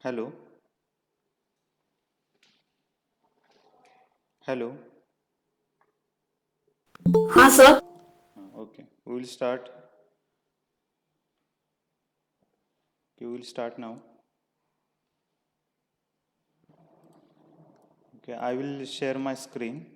Hello, hello. हाँ sir. Okay, we will start. We will start now. Okay, I will share my screen.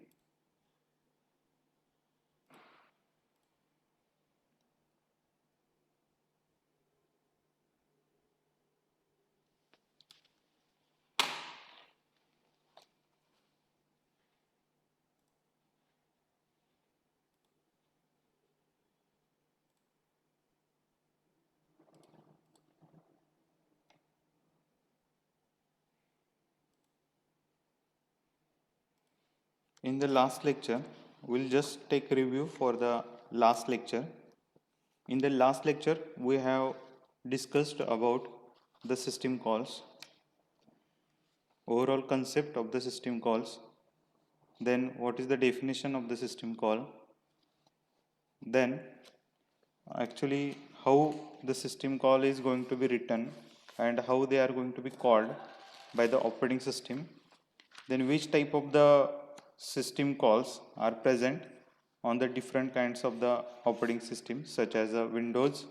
In the last lecture, we'll just take a review for the last lecture. In the last lecture, we have discussed about the system calls, overall concept of the system calls, then what is the definition of the system call, then actually how the system call is going to be written and how they are going to be called by the operating system, then which type of the system calls are present on the different kinds of the operating system such as Windows,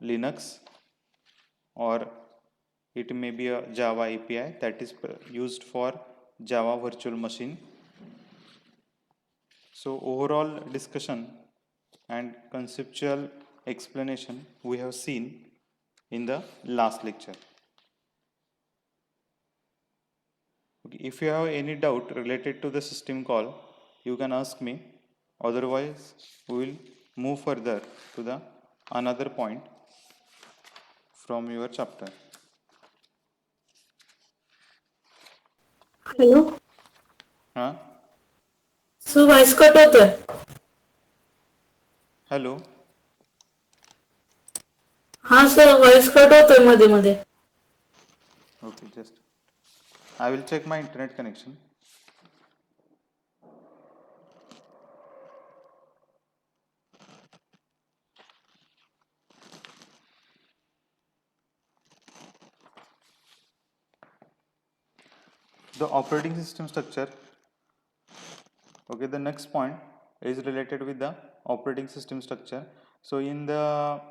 Linux, or it may be a Java API that is used for Java virtual machine. So overall discussion and conceptual explanation we have seen in the last lecture. Okay, if you have any doubt related to the system call, you can ask me. Otherwise, we will move further to the another point from your chapter. Hello. Huh? Sir voice cut होतोय. Hello. हाँ sir voice cut होतोय मध्ये मध्ये. Okay, just I will check my internet connection. The operating system structure. Okay, the next point is related with the operating system structure. So in the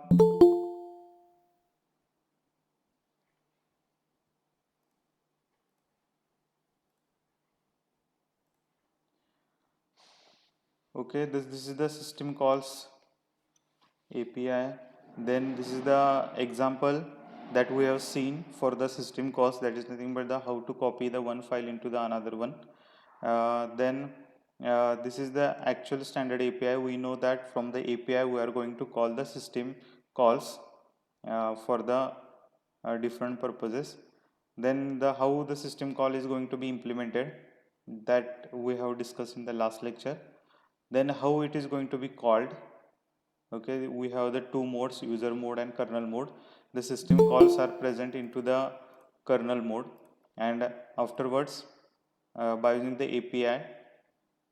okay, this is the system calls API. Then this is the example that we have seen for the system calls, that is nothing but the how to copy the one file into the another one. Then this is the actual standard API. We know that from the API we are going to call the system calls for the different purposes. Then the how the system call is going to be implemented, that we have discussed in the last lecture. Then how it is going to be called. Okay, we have the two modes, user mode and kernel mode. The system calls are present into the kernel mode, and afterwards by using the API,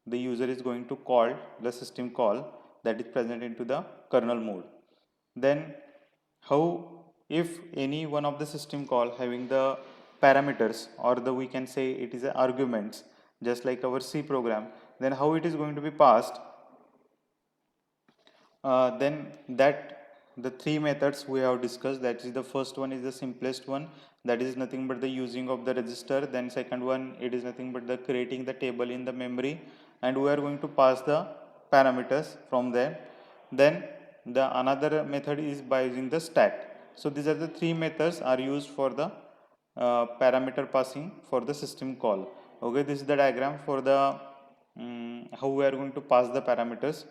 the user is going to call the system call that is present into the kernel mode. Then how, if any one of the system call having the parameters, or the we can say it is a arguments, just like our C program, then how it is going to be passed. Then that the three methods we have discussed, that is the first one is the simplest one, that is nothing but the using of the register. Then second one, it is nothing but the creating the table in the memory, and we are going to pass the parameters from there. Then the another method is by using the stat. So these are the three methods are used for the parameter passing for the system call. Okay, this is the diagram for the how we are going to pass the parameters.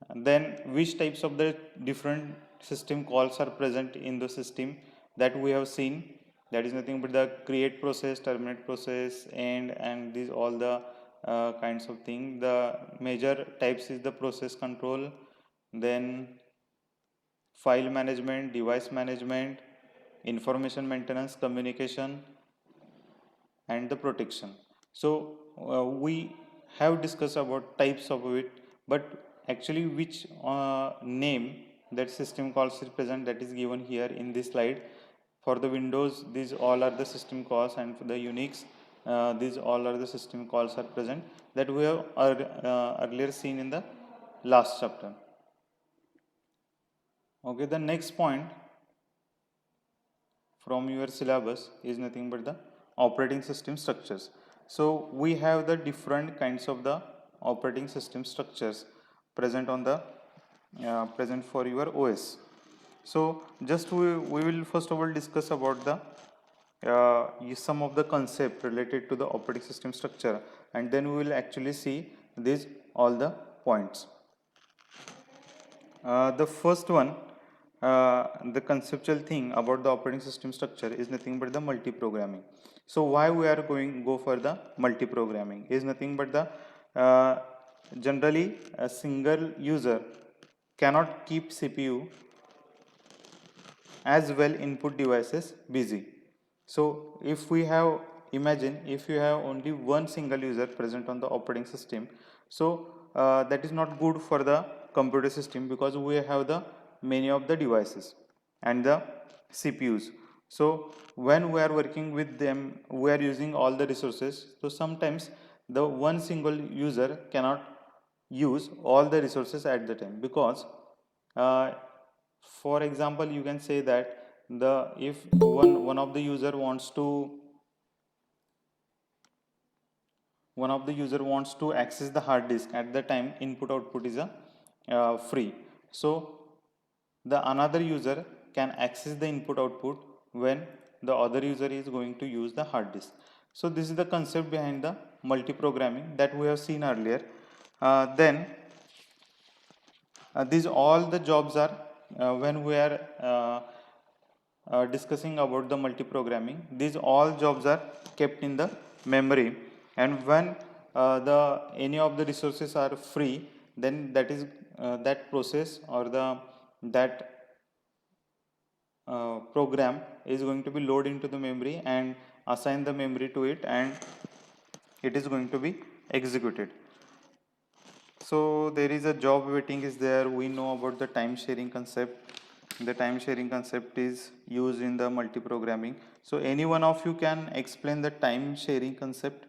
And then which types of the different system calls are present in the system, that we have seen, that is nothing but the create process, terminate process, and these all the kinds of thing. The major types is the process control, then file management, device management, information maintenance, communication, and the protection. So we have discussed about types of it, but actually which name that system calls is present, that is given here in this slide. For the Windows, these all are the system calls, and for the Unix, these all are the system calls are present that we have earlier seen in the last chapter. Okay, the next point from your syllabus is nothing but the operating system structures. So we have the different kinds of the operating system structures present on the present for your OS. So just we will first of all discuss about the some of the concept related to the operating system structure, and then we will actually see these all the points. The first one, the conceptual thing about the operating system structure is nothing but the multi-programming. So why we are go for the multi-programming is nothing but the generally a single user cannot keep CPU as well input devices busy. So if we have, imagine if you have only one single user present on the operating system, so that is not good for the computer system, because we have the many of the devices and the CPUs. So when we are working with them, we are using all the resources. So sometimes the one single user cannot use all the resources at the time, because uh, for example, you can say that the if one of the user wants to access the hard disk at the time, input output is a free. So the another user can access the input output when the other user is going to use the hard disk. So this is the concept behind the multi-programming that we have seen earlier. Then these all the jobs are when we are discussing about the multi-programming, these all jobs are kept in the memory, and when the any of the resources are free, then that is that process or the that program is going to be loaded into the memory and assign the memory to it, and it is going to be executed. So there is a job waiting is there. We know about the time sharing concept. The time sharing concept is used in the multi-programming. So any one of you can explain the time sharing concept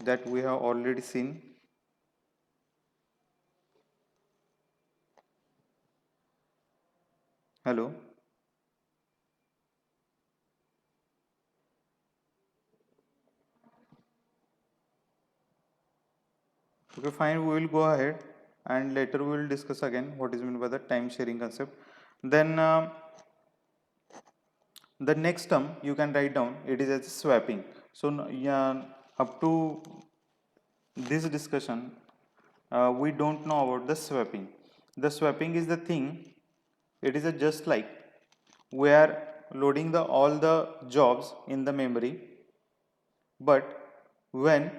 that we have already seen. Hello. Okay, fine. We will go ahead and later we will discuss again what is meant by the time sharing concept. Then the next term you can write down, it is as swapping. So yeah, up to this discussion, we don't know about the swapping. The swapping is the thing, it is a just like we are loading the all the jobs in the memory, but when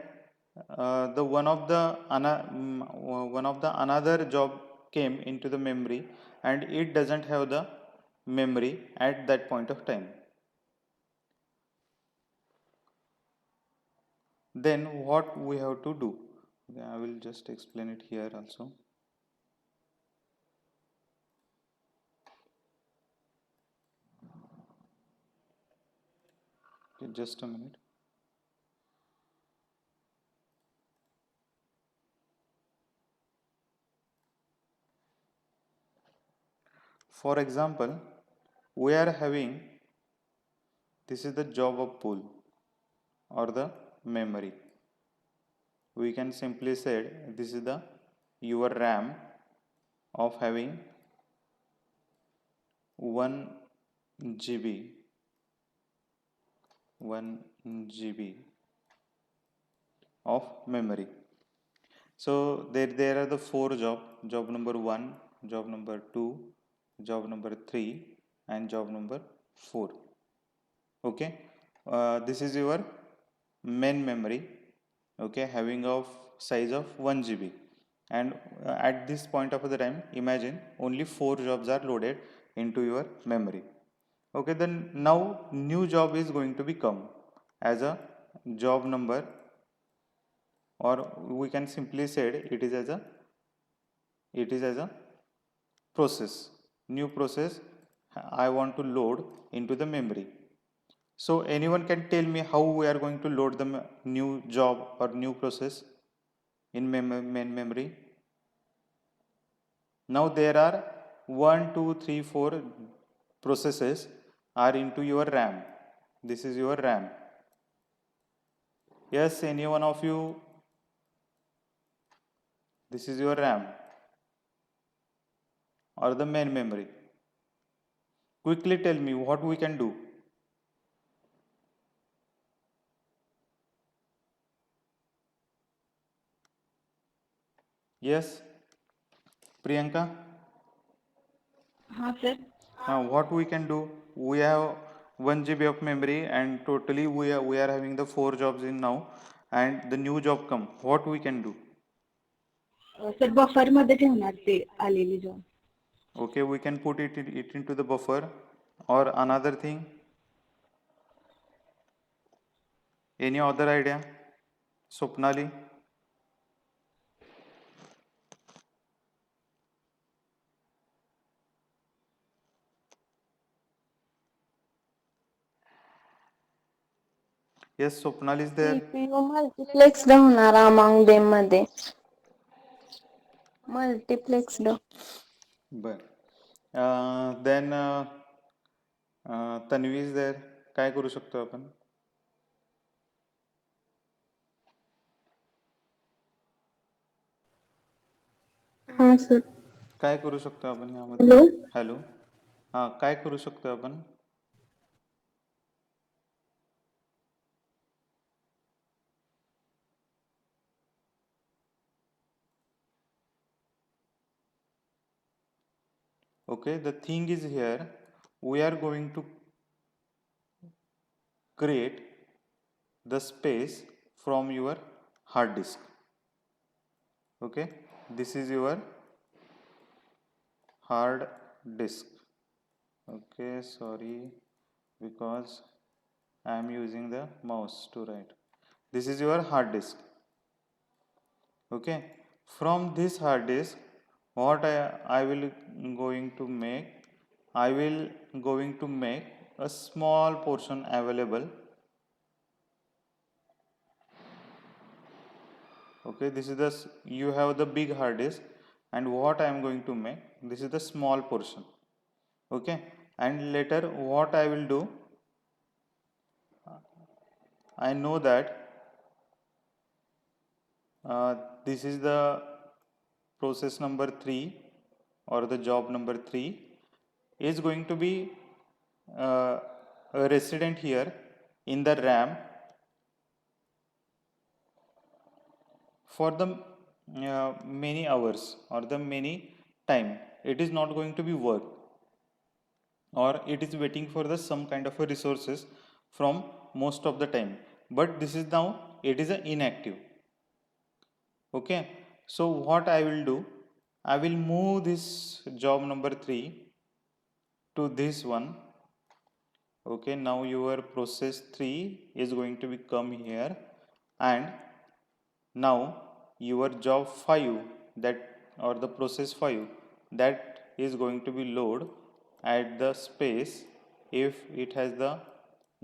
the one of the another job came into the memory and it doesn't have the memory at that point of time, then what we have to do? Okay, I will just explain it here also. Okay, just a minute. For example, we are having, this is the job of pool or the memory. We can simply say this is the your RAM of having 1 GB 1 GB of memory. So there are the four job number 1, job number 2, job number 3, and job number 4. Okay, this is your main memory, okay, having of size of 1 GB, and at this point of the time, imagine only 4 jobs are loaded into your memory. Okay, then now new job is going to become as a job number, or we can simply say it is as a process, new process I want to load into the memory. So anyone can tell me how we are going to load the new job or new process in main memory? Now there are 1, 2, 3, 4 processes are into your RAM. This is your RAM. Yes, any one of you, this is your RAM or the main memory. Quickly tell me what we can do. Yes, Priyanka? हाँ sir. What we can do? We have 1 GB of memory and totally we are having the 4 jobs in now and the new job come. What we can do? Sir buffer मध्ये ठेवणार ते आलेली job. Okay, we can put it into the buffer or another thing. Any other idea? Swapnali? Yes, Swapnali is there. CPU multiplexed होणार among them मध्ये. Multiplexed. But then Tanvi is there. काय करू शकतो आपण? हाँ सर. काय करू शकतो आपण यामध्ये? हॅलो. हॅलो. हां, काय करू शकतो आपण? Okay, the thing is here, we are going to create the space from your hard disk. Okay, this is your hard disk. Okay, sorry, because I am using the mouse to write. This is your hard disk. Okay, from this hard disk, what I will going to make, I will going to make a small portion available. Okay, this is the you have the big hard disk and what I am going to make, this is the small portion. Okay, and later what I will do, I know that this is the process number 3 or the job number 3 is going to be a resident here in the RAM for the many hours or the many time. It is not going to be work or it is waiting for the some kind of a resources from most of the time, but this is now it is a inactive. Okay, so what I will do, I will move this job number 3 to this one. Okay, now your process 3 is going to become here and now your job 5 that or the process 5 that is going to be load at the space if it has the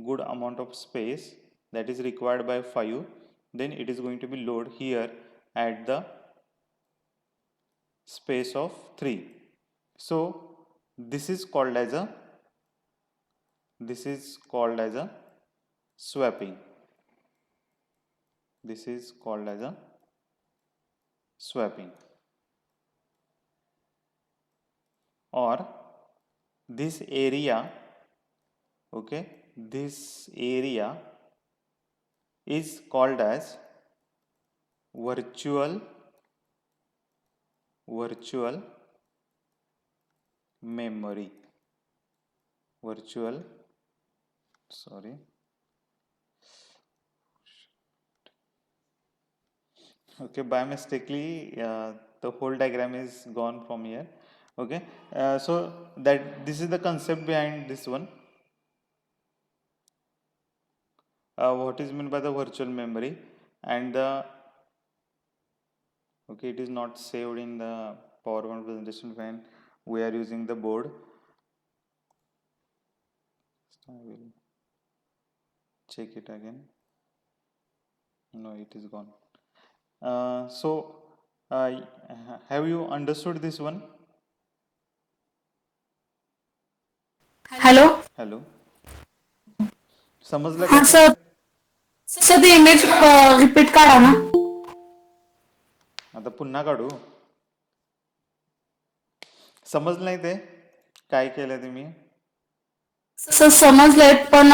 good amount of space that is required by 5, then it is going to be load here at the space of 3. So this is called as a swapping. This is called as a swapping, or this area, okay, this area is called as virtual memory. Sorry, okay, by mistakenly the whole diagram is gone from here. Okay, so that this is the concept behind this one. What is meant by the virtual memory and the, okay, it is not saved in the PowerPoint presentation when we are using the board. I will check it again. No, it is gone. Uh, have you understood this one? Hello. Hello. समजलं हा का? Sir. Sir ते image repeat करा ना. आता पुन्हा काढू. समजलं नाही ते काय केलं तुम्ही? सर समजलंय पण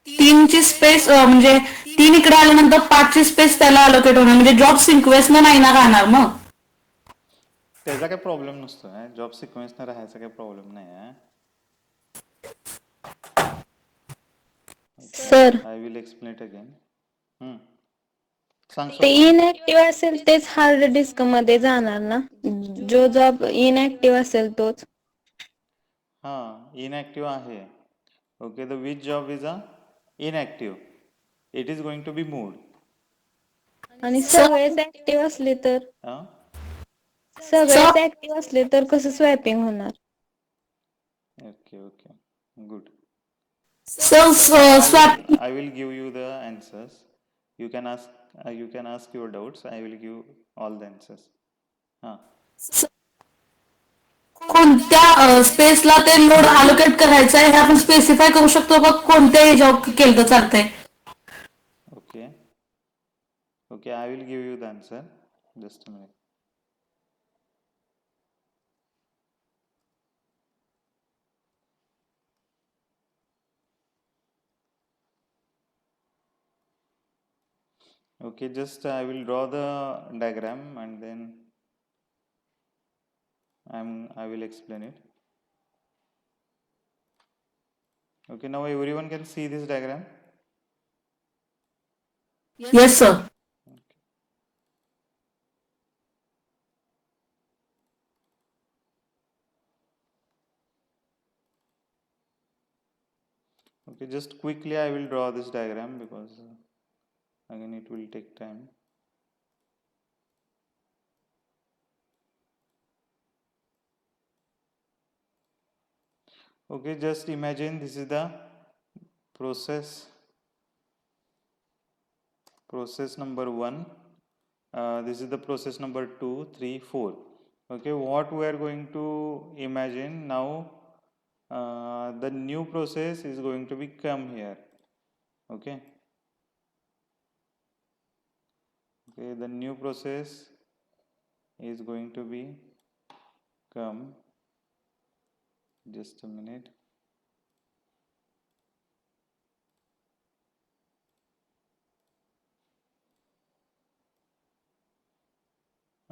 3ची स्पेस म्हणजे 3 इकडे आल्यानंतर 5ची स्पेस त्याला अलोकेट होणार म्हणजे जॉब सिक्वेन्स नाही ना राहणार मग. त्याचा काही प्रॉब्लेम नसतो. जॉब सिक्वेन्सनं राहायचा काही प्रॉब्लेम नाही आहे. Sir I will explain it again. सांग ते स्वप्नील. इनऍक्टिव्ह असेल तेच हार्ड डिस्क मध्ये जाणार ना, जो जॉब इनऍक्टिव्ह असेल तोच. हां, इनॅक्टिव्ह आहे. Okay, the which job is inactive. It is going to be moved. आणि सगळेच ऍक्टिव्ह असले तर सर सगळेच ऍक्टिव्ह असले तर कसं स्वॅपिंग होणार? Okay okay, good. Sir swap I will give you the answers. You can ask your doubts. I will give all the answers. हां. कोणत्या स्पेसला ते लोड अलोकेट करायचं आहे हे आपण स्पेसिफाय करू शकतो का कोणत्याही जॉब केलं तर चालतंय? Okay. Okay, I will give you the answer. Just a minute. Okay, just I will draw the diagram and then I will explain it. Okay, now everyone can see this diagram. Yes sir. Okay, just quickly I will draw this diagram because again it will take time. Okay, just imagine this is the process number 1. This is the process number 2, 3, 4. Okay, what we are going to imagine now, the new process is going to be come here. Okay, the new process is going to be come. Just a minute.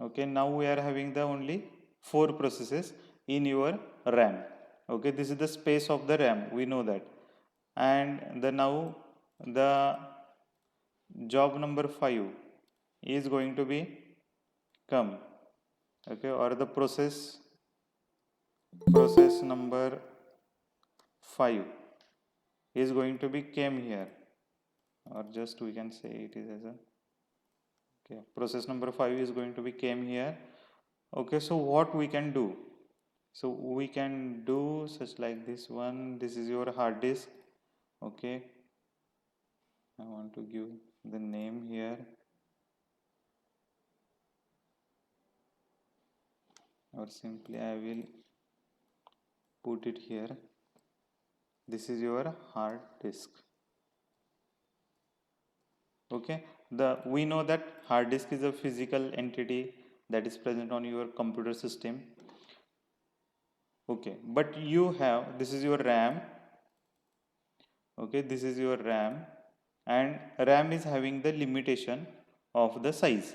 Okay, now we are having the only 4 processes in your RAM. Okay, this is the space of the RAM, we know that. And now the job number 5 is going to be come. Okay, or the process number 5 is going to be came here, or just we can say it is as a okay, process number 5 is going to be came here. Okay, so what we can do? So we can do such like this one. This is your hard disk. Okay, I want to give the name here, or simply I will put it here. This is your hard disk. Okay, we know that hard disk is a physical entity that is present on your computer system. Okay, but you have, this is your RAM. Okay, this is your RAM, and RAM is having the limitation of the size.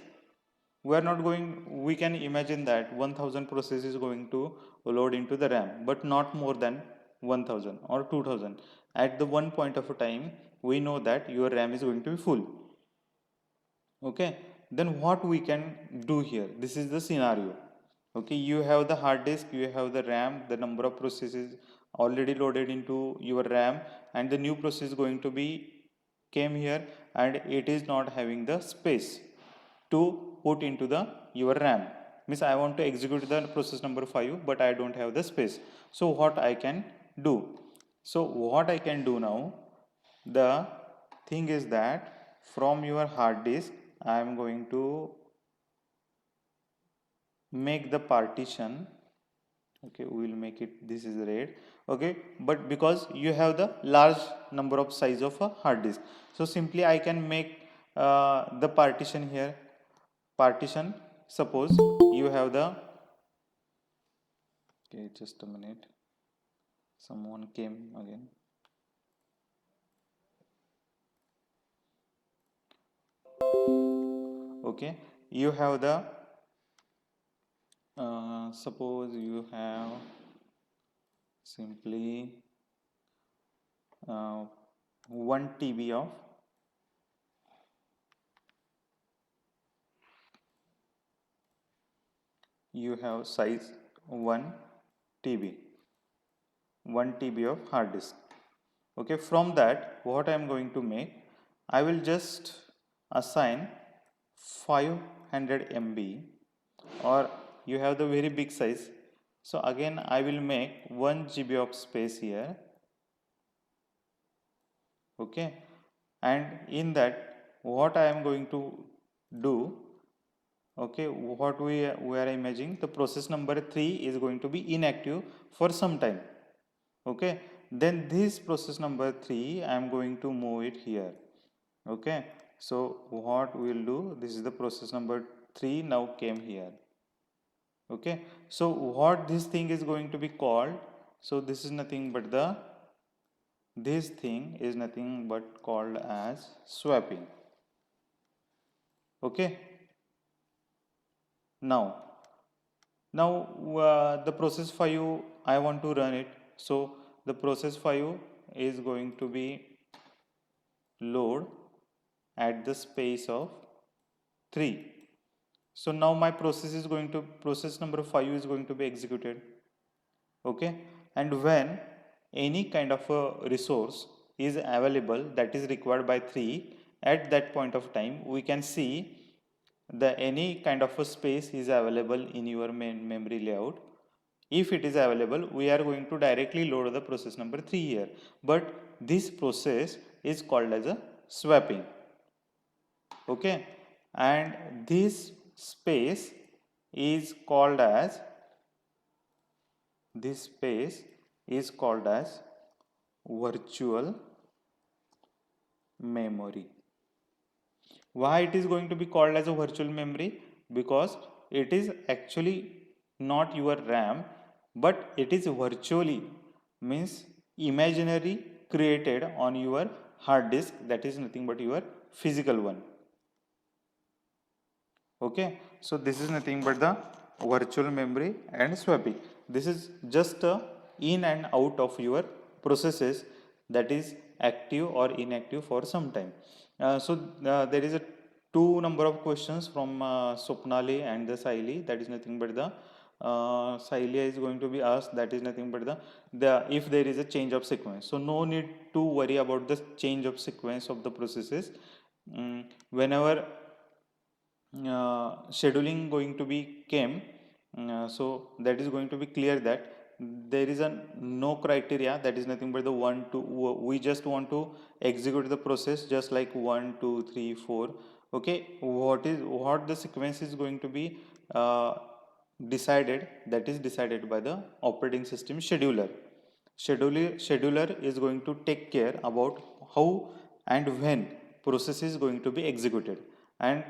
We are not going, we can imagine that 1000 process is going to load into the RAM, but not more than 1000 or 2000. At the one point of a time, we know that your RAM is going to be full. Okay, then what we can do here? This is the scenario. Okay, you have the hard disk, you have the RAM, the number of processes already loaded into your RAM, and the new process is going to be came here, and it is not having the space to put into the your RAM. Means I want to execute the process number 5, but I don't have the space. So what I can do? So what I can do now, the thing is that from your hard disk I am going to make the partition. Okay, we will make it, this is red. Okay, but because you have the large number of size of a hard disk, so simply I can make the partition here. Partition, suppose you have the, okay, just a minute, someone came again. Okay, you have the suppose you have simply 1 TB of you have size 1 TB 1 TB of hard disk. Okay, from that what I am going to make, I will just assign 500 MB, or you have the very big size, so again I will make 1 GB of space here. Okay, and in that what I am going to do, okay, what we are imagining, the process number 3 is going to be inactive for some time. Okay, then this process number 3 I am going to move it here. Okay, so what we will do, this is the process number 3 now came here. Okay, so what this thing is going to be called, so this is nothing but the, this thing is nothing but called as swapping. Okay, now the process 5 I want to run it, so the process 5 is going to be load at the space of 3. So now my process is going to, process number 5 is going to be executed. Okay, and when any kind of a resource is available that is required by 3, at that point of time we can see the any kind of a space is available in your main memory layout. If it is available, we are going to directly load the process number 3 here, but this process is called as a swapping. Okay, and this space is called as, this space is called as virtual memory. Why it is going to be called as a virtual memory? Because it is actually not your RAM, but it is virtually, means imaginary, created on your hard disk, that is nothing but your physical one. Okay, so this is nothing but the virtual memory and swapping. This is just a in and out of your processes that is active or inactive for some time. There is a two number of questions from Swapnali and the Saili, that is nothing but the Saili is going to be asked, that is nothing but the if there is a change of sequence. So no need to worry about the change of sequence of the processes. Whenever scheduling going to be came, so that is going to be clear that there is a no criteria, that is nothing but the 1 2, we just want to execute the process just like 1 2 3 4. Okay, what the sequence is going to be decided, that is decided by the operating system scheduler. Scheduler is going to take care about how and when process is going to be executed, and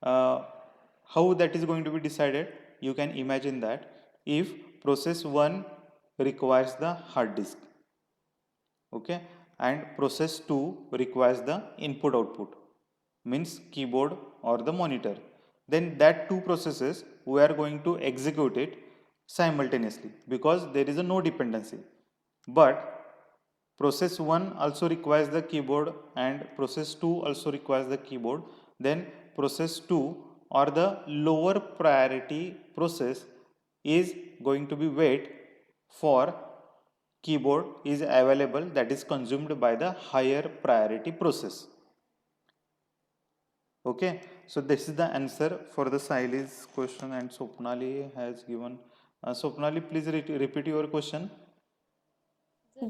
how that is going to be decided, you can imagine that if process 1 requires the hard disk, okay, and process 2 requires the input output, means keyboard or the monitor, then that two processes we are going to execute it simultaneously because there is a no dependency. But process 1 also requires the keyboard and process 2 also requires the keyboard, then process 2 or the lower priority process is going to be wait for keyboard is available, that is consumed by the higher priority process. Okay, so this is the answer for the Saili's question, and Swapnali has given. Swapnali, please repeat your question.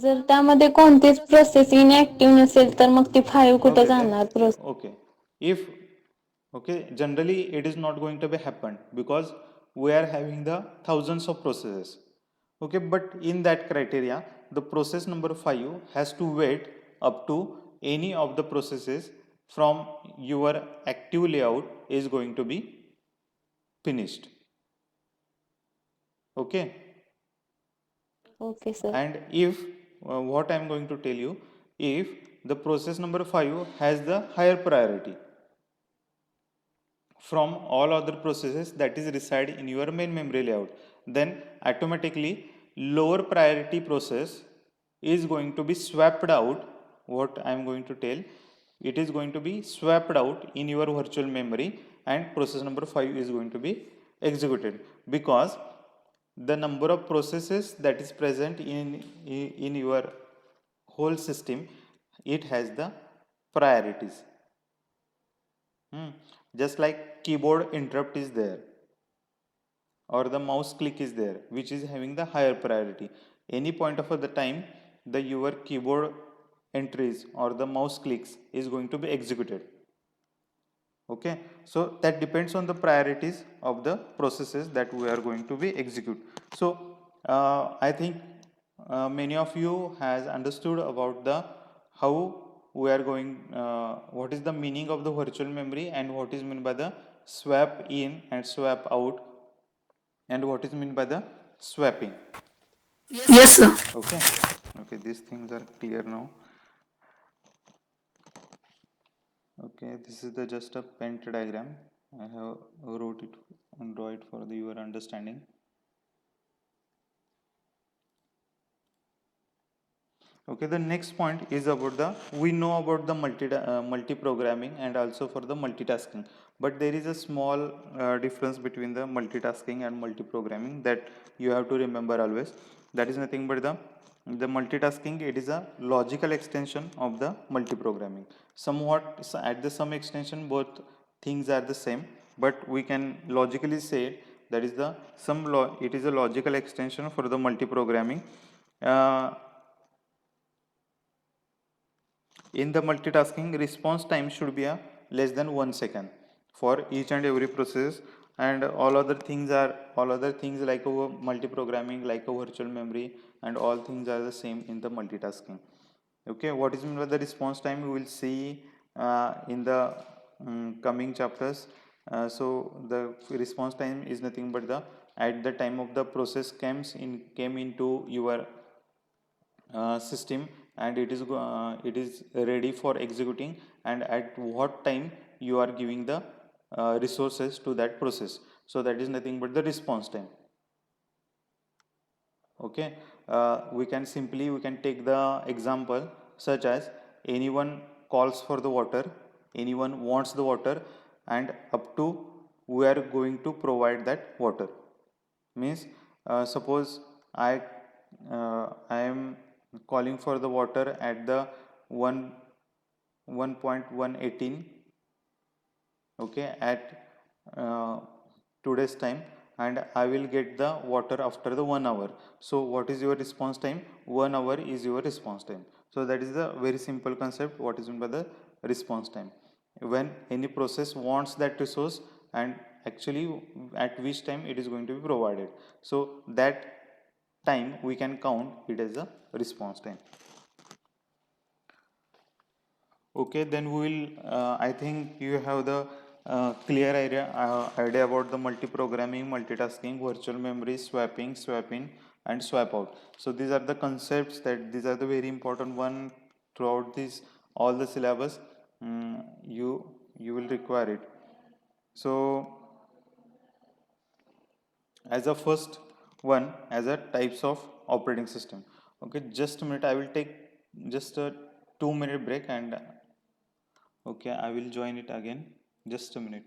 जर त्यामध्ये कोणतीच process इनएक्टिव्ह नसेल तर मग ती 5 कुठं Okay, then जाणार process? okay. If okay, generally it is not going to be happen because we are having the thousands of processes. Okay, but in that criteria, the process number 5 has to wait up to any of the processes from your active layout is going to be finished. Okay, okay sir. and if what I am going to tell you, if the process number 5 has the higher priority from all other processes that is reside in your main memory layout, then automatically lower priority process is going to be swapped out. What I am going to tell, it is going to be swapped out in your virtual memory and process number 5 is going to be executed, because the number of processes that is present in your whole system, it has the priorities. Just like keyboard interrupt is there or the mouse click is there, which is having the higher priority. Any point of the time, the your keyboard entries or the mouse clicks is going to be executed. Okay, so that depends on the priorities of the processes that we are going to be execute. So I think many of you has understood about the how we are going, what is the meaning of the virtual memory and what is meant by the swap in and swap out and what is meant by the swapping. Yes, sir. Okay, okay, these things are clear now. Okay, this is the just a pent diagram. I have wrote it and draw it for your understanding. Okay, the next point is about the, we know about the multi programming and also for the multitasking, but there is a small difference between the multitasking and multi programming that you have to remember always. That is nothing but the multitasking, it is a logical extension of the multi programming. Somewhat at the some extension both things are the same, but we can logically say that is the it is a logical extension for the multi programming. In the multitasking, response time should be a less than 1 second for each and every process, and all other things like a multi-programming, like a virtual memory, and all things are the same in the multitasking. Okay, what is meant by the response time we will see in the coming chapters. So the response time is nothing but the at the time of the process came into your system and it is ready for executing, and at what time you are giving the resources to that process, so that is nothing but the response time. Okay, we can take the example such as anyone calls for the water, anyone wants the water, and up to we are going to provide that water. Means suppose I am calling for the water at the 1.118, okay, at today's time, and I will get the water after the 1 hour. So what is your response time? 1 hour is your response time. So that is the very simple concept what is meant by the response time, when any process wants that resource and actually at which time it is going to be provided. So that time we can count it as a response time. Okay, then we will I think you have the clear idea about the multi-programming, multitasking, virtual memory, swapping, swap in, and swap out. So these are the concepts these are the very important one throughout this all the syllabus. You will require it. So as a first one, as a types of operating system. Okay, just a minute, I will take just a 2-minute break, and okay, I will join it again, just a minute.